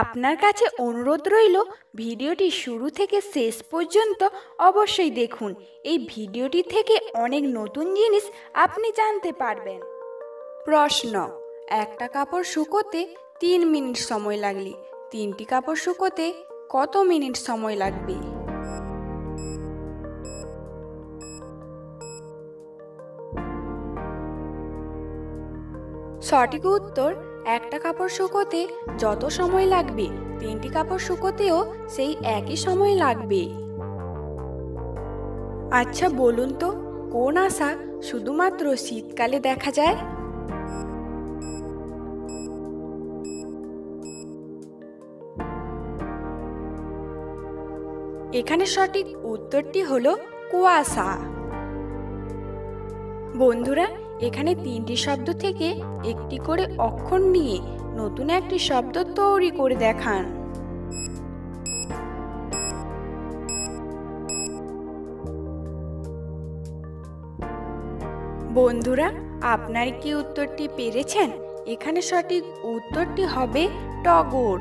আপনার কাছে অনুরোধ রইল ভিডিওটি শুরু থেকে শেষ পর্যন্ত অবশ্যই দেখুন। এই ভিডিওটি থেকে অনেক নতুন জিনিস আপনি জানতে পারবেন। প্রশ্ন: একটা কাপড় শুকোতে 3 মিনিট সময় লাগলে 3টি কাপড় শুকোতে কত মিনিট সময় লাগবে? সঠিক উত্তর, একটা কাপড় শুকোতে যত সময় লাগবে 3টি কাপড় শুকোতেও সেই একই সময় লাগবে। আচ্ছা বলুন তো, কোন আশা শুধুমাত্র শীতকালে দেখা যায়? এখানে সঠিক উত্তরটি হলো কুয়াশা। বন্ধুরা, এখানে 3টি শব্দ থেকে একটি করে অক্ষর নিয়ে নতুন একটি শব্দ তৈরি করে দেখান। বন্ধুরা, আপনার কি উত্তরটি পেরেছেন? এখানে সঠিক উত্তরটি হবে টগর।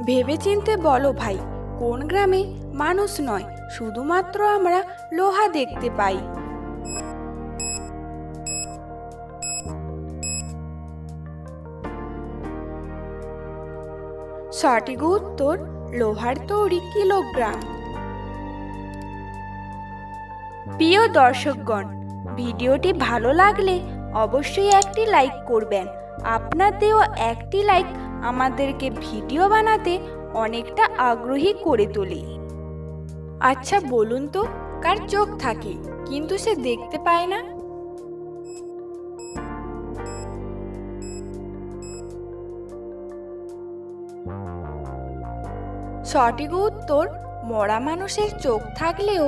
ভেবেচিন্তে বলো ভাই, কোন গ্রামে মানুষ নয় শুধুমাত্র আমরা লোহা দেখতে পাই? সঠিক উত্তর, লোহার তৈরি কিলোগ্রাম। প্রিয় দর্শকগণ, ভিডিওটি ভালো লাগলে অবশ্যই একটি লাইক করবেন। আপনার দেওয়া একটি লাইক আমাদেরকে ভিডিও বানাতে অনেকটা আগ্রহী করে তোলে। আচ্ছা বলুন তো, কার চোখ থাকে কিন্তু সে দেখতে পায় না? সঠিক উত্তর, মরা মানুষের চোখ থাকলেও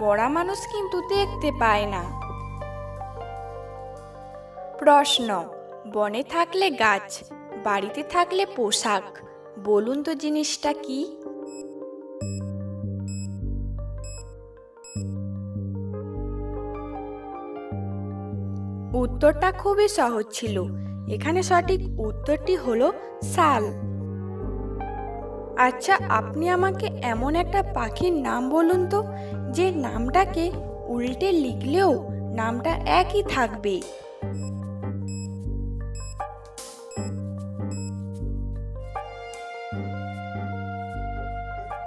মরা মানুষ কিন্তু দেখতে পায় না। প্রশ্ন: বনে থাকলে গাছ, বাড়িতে থাকলে পোশাক, বলুন তো জিনিসটা কি? উত্তরটা খুবই সহজ ছিল। এখানে সঠিক উত্তরটি হলো শাল। আচ্ছা, আপনি আমাকে এমন একটা পাখির নাম বলুন তো, যে নামটাকে উল্টে লিখলেও নামটা একই থাকবে।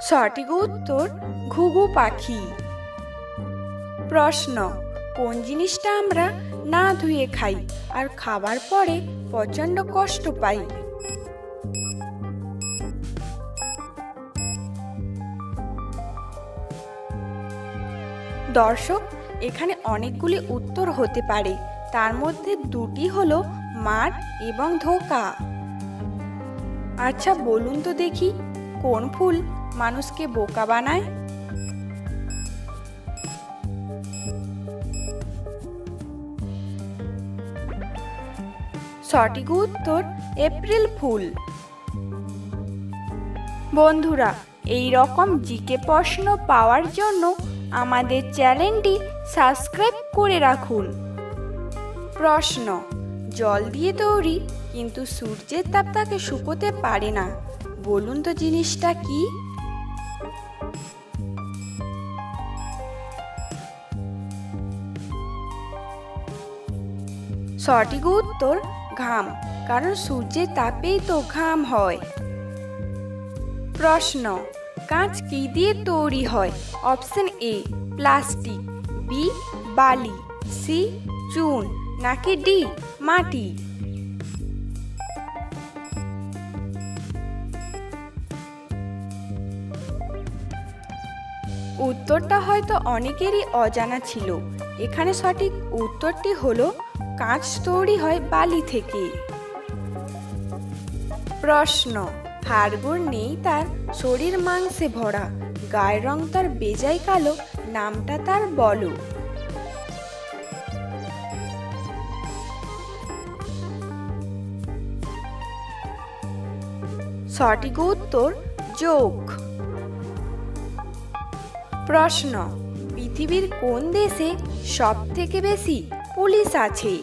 সঠিক উত্তর, ঘুঘু পাখি। প্রশ্ন: কোন জিনিসটা আমরা না ধুয়ে খাই আর খাবার পরে প্রচন্ড কষ্ট পাই? দর্শক, এখানে অনেকগুলি উত্তর হতে পারে, তার মধ্যে দুটি হলো মার এবং ধোকা। আচ্ছা বলুন তো দেখি, কোন ফুল মানুষকে বোকা বানায়? সঠিক উত্তর, এপ্রিল ফুল। বন্ধুরা, এই রকম জিকে প্রশ্ন পাওয়ার জন্য আমাদের চ্যানেলটি সাবস্ক্রাইব করে রাখুন। প্রশ্ন: জল দিয়ে তৈরি কিন্তু সূর্যের তাপ তাকে শুকোতে পারে না, বলুন তো জিনিসটা কি? সঠিক উত্তর, ঘাম, কারণ সূর্যের তাপেই তো ঘাম হয়। প্রশ্ন: কাঁচ কি দিয়ে তৈরি হয়? অপশন এ প্লাস্টিক, বি বালি, সি চুন, নাকি ডি মাটি? উত্তরটা হয়তো অনেকেরই অজানা ছিল। এখানে সঠিক উত্তরটি হলো কাঁচ তৈরি হয় বালি থেকে। প্রশ্ন: হাড়গোড় নেই তার, শরীর মাংসে ভরা, গায়ের রং তার বেজায় কালো, নামটা তার বলো? সঠিক উত্তর, যোগ। প্রশ্ন: পৃথিবীর কোন দেশে সবথেকে বেশি পুলিশ আছে?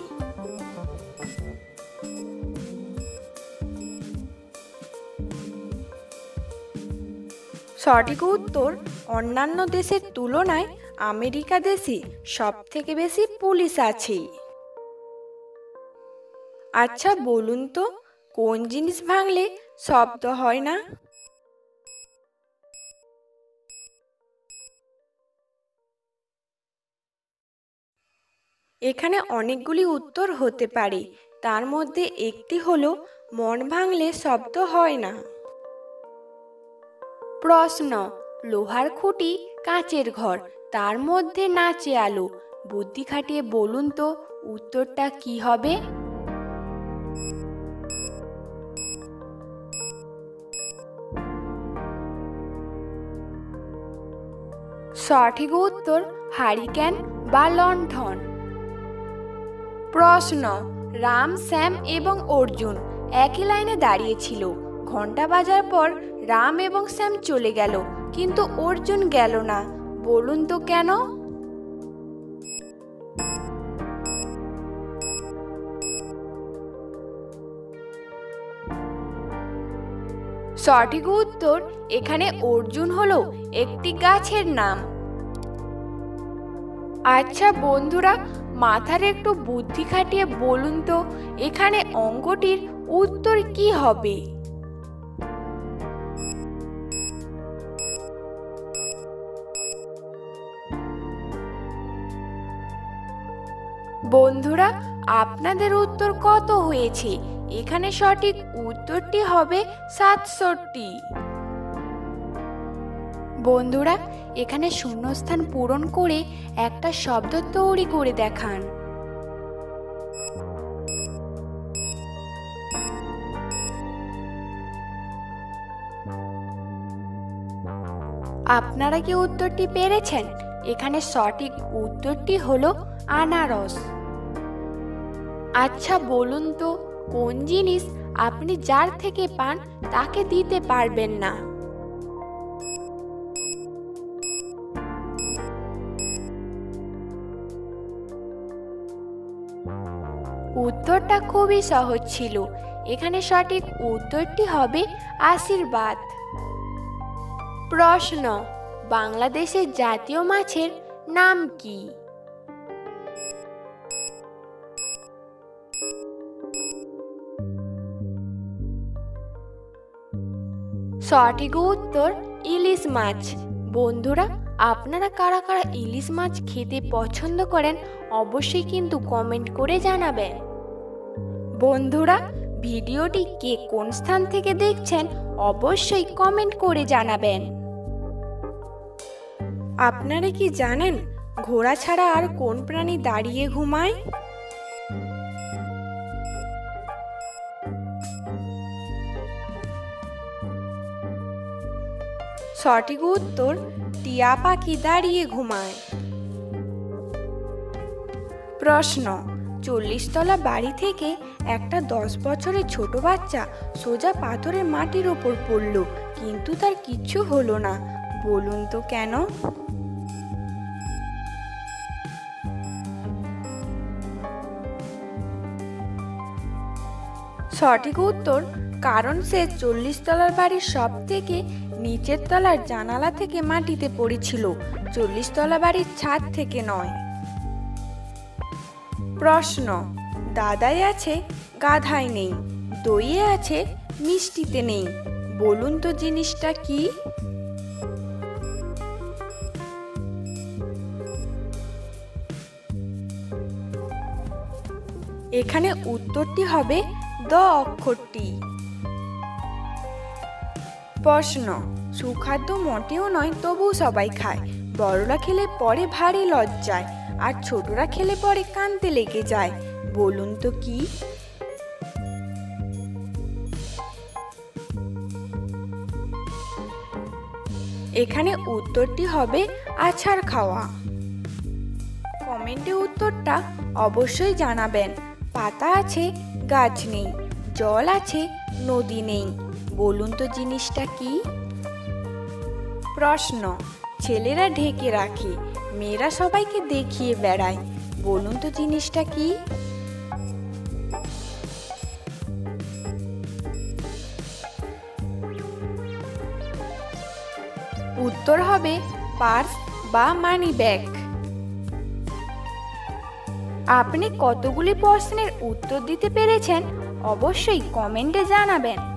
সঠিক উত্তর, অন্যান্য দেশের তুলনায় আমেরিকা দেশে সবথেকে বেশি পুলিশ আছে। আচ্ছা বলুন তো, কোন জিনিস ভাঙলে শব্দ হয় না? এখানে অনেকগুলি উত্তর হতে পারে, তার মধ্যে একটি হলো মন ভাঙলে শব্দ হয় না। প্রশ্ন, লোহার খুঁটি কাঁচের ঘর, তার মধ্যে নাচে আলো, বুদ্ধি খাটিয়ে বলুন তো উত্তরটা কি হবে? সঠিক উত্তর, হারিকেন বা লণ্ঠন। প্রশ্ন, রাম, শ্যাম এবং অর্জুন একই লাইনে দাঁড়িয়েছিল। ঘন্টা বাজার পর রাম এবং শ্যাম চলে গেল, কিন্তু অর্জুন গেল না। বলুন তো কেন? সঠিক উত্তর, এখানে অর্জুন হলো একটি গাছের নাম। আচ্ছা বন্ধুরা, মাথার একটু বুদ্ধি খাটিয়ে বলুন তো এখানে অঙ্কটির উত্তর কি হবে? বন্ধুরা, আপনাদের উত্তর কত হয়েছে? এখানে সঠিক উত্তরটি হবে 67। বন্ধুরা, এখানে শূন্যস্থান পূরণ করে একটা শব্দ তৈরি করে দেখান। আপনারা কি উত্তরটি পেরেছেন? এখানে সঠিক উত্তরটি হলো আনারস। আচ্ছা বলুন তো, কোন জিনিস আপনি যার থেকে পান তাকে দিতে পারবেন না? উত্তরটা খুবই সহজ ছিল। এখানে সঠিক উত্তরটি হবে আশীর্বাদ। প্রশ্ন, বাংলাদেশের জাতীয় মাছের নাম কি? সঠিক উত্তর, ইলিশ মাছ। বন্ধুরা, আপনারা কারা কারা ইলিশ মাছ খেতে পছন্দ করেন অবশ্যই কিন্তু কমেন্ট করে জানাবেন। বন্ধুরা, ভিডিওটি কে কোন স্থান থেকে দেখছেন অবশ্যই কমেন্ট করে জানাবেন। আপনারা কি জানেন ঘোড়া ছাড়া আর কোন প্রাণী দাঁড়িয়ে ঘুমায়? সঠিক উত্তর, টিয়া পাখি দাঁড়িয়ে ঘুমায়। প্রশ্ন, 40 তলা বাড়ি থেকে একটা 10 বছরের ছোট বাচ্চা সোজা পাথরের মাটির ওপর পড়ল, কিন্তু তার কিচ্ছু হলো না। বলুন তো কেন? সঠিক উত্তর, কারণ সে 40 তলার বাড়ির সব থেকে নিচের তলার জানালা থেকে মাটিতে পড়েছিল, 40 তলা বাড়ির ছাদ থেকে নয়। প্রশ্ন, দাদায় আছে গাধায় নেই, দইয়ে আছে মিষ্টিতে নেই, বলুন তো জিনিসটা কি? এখানে উত্তরটি হবে দ অক্ষরটি। প্রশ্ন, সুখাদ্য মোটেও নয় তবু সবাই খায়, বড়রা খেলে পরে ভারী লজ্জায়, আর ছোটরা খেলে পরে কাঁদতে লেগে যায়, বলুন তো কি? এখানে উত্তরটি হবে আছাড় খাওয়া। কমেন্টে উত্তরটা অবশ্যই জানাবেন। পাতা আছে গাছ নেই, জল আছে নদী নেই, বলুন তো জিনিসটা কি? প্রশ্ন, ছেলেরা ঢেকে রাখে, মেয়েরা সবাইকে দেখিয়ে বেড়ায়, বলুন তো জিনিসটা কি? উত্তর হবে পার্স বা মানি ব্যাগ। আপনি কতগুলি প্রশ্নের উত্তর দিতে পেরেছেন অবশ্যই কমেন্টে জানাবেন।